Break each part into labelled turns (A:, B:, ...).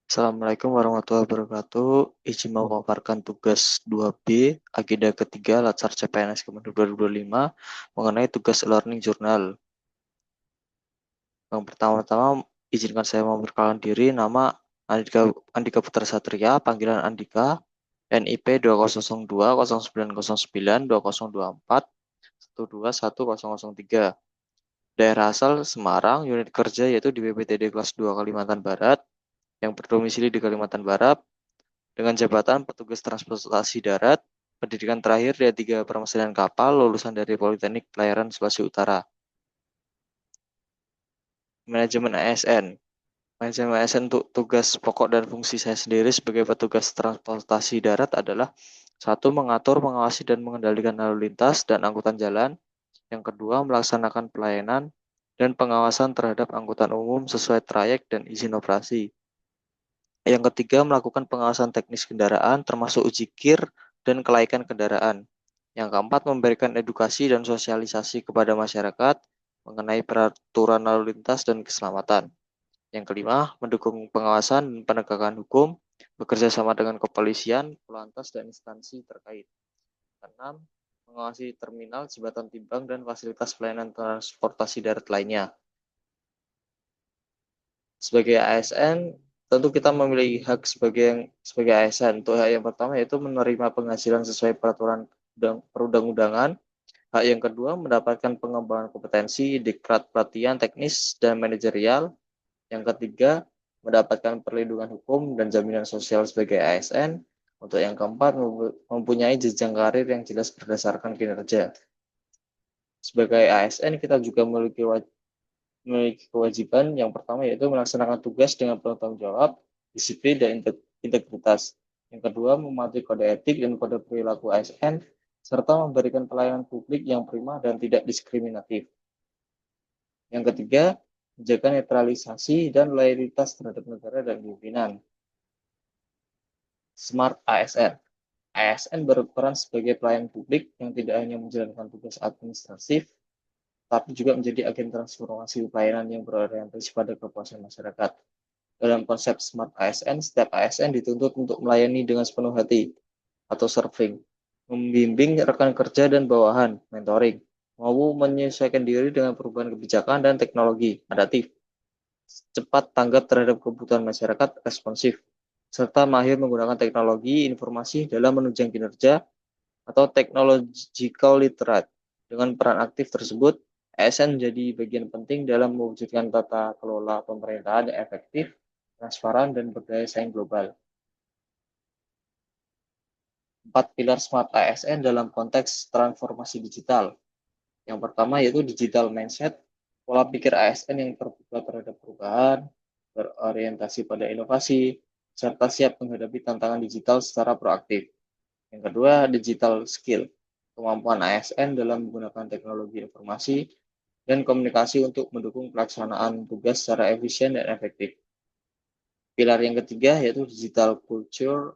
A: Assalamualaikum warahmatullahi wabarakatuh. Izin memaparkan tugas 2B, agenda ketiga Latsar CPNS Kemenhub 2025 mengenai tugas learning journal. Yang pertama-tama, izinkan saya memperkenalkan diri. Nama Andika Putra Satria, panggilan Andika, NIP 2002 0909 2024 121003. Daerah asal Semarang, unit kerja yaitu di BPTD kelas 2 Kalimantan Barat, yang berdomisili di Kalimantan Barat, dengan jabatan petugas transportasi darat, pendidikan terakhir D3 permasalahan kapal, lulusan dari Politeknik Pelayaran Sulawesi Utara. Manajemen ASN. Manajemen ASN untuk tugas pokok dan fungsi saya sendiri sebagai petugas transportasi darat adalah: satu, mengatur, mengawasi, dan mengendalikan lalu lintas dan angkutan jalan. Yang kedua, melaksanakan pelayanan dan pengawasan terhadap angkutan umum sesuai trayek dan izin operasi. Yang ketiga, melakukan pengawasan teknis kendaraan termasuk uji kir dan kelaikan kendaraan. Yang keempat, memberikan edukasi dan sosialisasi kepada masyarakat mengenai peraturan lalu lintas dan keselamatan. Yang kelima, mendukung pengawasan dan penegakan hukum, bekerja sama dengan kepolisian, polantas, dan instansi terkait. Keenam, mengawasi terminal, jembatan timbang, dan fasilitas pelayanan transportasi darat lainnya. Sebagai ASN, tentu kita memiliki hak sebagai ASN. Untuk hak yang pertama yaitu menerima penghasilan sesuai peraturan perundang-undangan. Hak yang kedua, mendapatkan pengembangan kompetensi, diklat pelatihan teknis dan manajerial. Yang ketiga, mendapatkan perlindungan hukum dan jaminan sosial sebagai ASN. Untuk yang keempat, mempunyai jenjang karir yang jelas berdasarkan kinerja. Sebagai ASN, kita juga memiliki kewajiban yang pertama yaitu melaksanakan tugas dengan penuh tanggung jawab, disiplin, dan integritas. Yang kedua, mematuhi kode etik dan kode perilaku ASN, serta memberikan pelayanan publik yang prima dan tidak diskriminatif. Yang ketiga, menjaga netralisasi dan loyalitas terhadap negara dan pimpinan. Smart ASN. ASN berperan sebagai pelayan publik yang tidak hanya menjalankan tugas administratif, tapi juga menjadi agen transformasi pelayanan yang berorientasi pada kepuasan masyarakat. Dalam konsep Smart ASN, setiap ASN dituntut untuk melayani dengan sepenuh hati atau serving, membimbing rekan kerja dan bawahan, mentoring, mau menyesuaikan diri dengan perubahan kebijakan dan teknologi, adaptif, cepat tanggap terhadap kebutuhan masyarakat, responsif, serta mahir menggunakan teknologi informasi dalam menunjang kinerja atau technological literate. Dengan peran aktif tersebut, ASN menjadi bagian penting dalam mewujudkan tata kelola pemerintahan yang efektif, transparan, dan berdaya saing global. 4 pilar Smart ASN dalam konteks transformasi digital. Yang pertama yaitu digital mindset, pola pikir ASN yang terbuka terhadap perubahan, berorientasi pada inovasi, serta siap menghadapi tantangan digital secara proaktif. Yang kedua, digital skill, kemampuan ASN dalam menggunakan teknologi informasi dan komunikasi untuk mendukung pelaksanaan tugas secara efisien dan efektif. Pilar yang ketiga yaitu digital culture,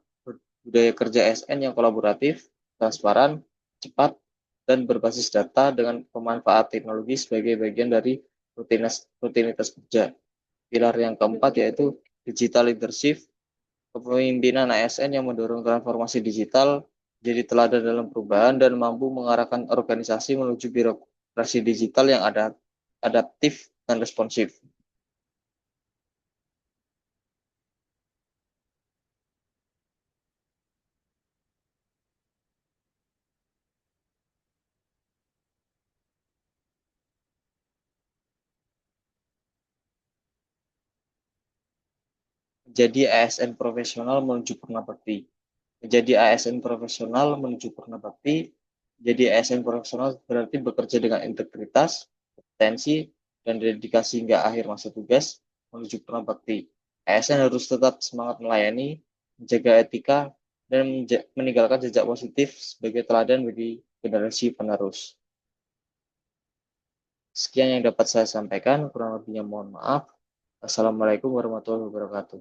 A: budaya kerja ASN yang kolaboratif, transparan, cepat, dan berbasis data dengan pemanfaat teknologi sebagai bagian dari rutinitas kerja. Pilar yang keempat yaitu digital leadership, kepemimpinan ASN yang mendorong transformasi digital, jadi teladan dalam perubahan dan mampu mengarahkan organisasi menuju birokrasi digital yang adaptif dan responsif. Menjadi ASN profesional menuju purnabakti. Menjadi ASN profesional menuju purnabakti. Jadi ASN profesional berarti bekerja dengan integritas, kompetensi, dan dedikasi hingga akhir masa tugas menuju purnabakti. ASN harus tetap semangat melayani, menjaga etika, dan meninggalkan jejak positif sebagai teladan bagi generasi penerus. Sekian yang dapat saya sampaikan, kurang lebihnya mohon maaf. Assalamualaikum warahmatullahi wabarakatuh.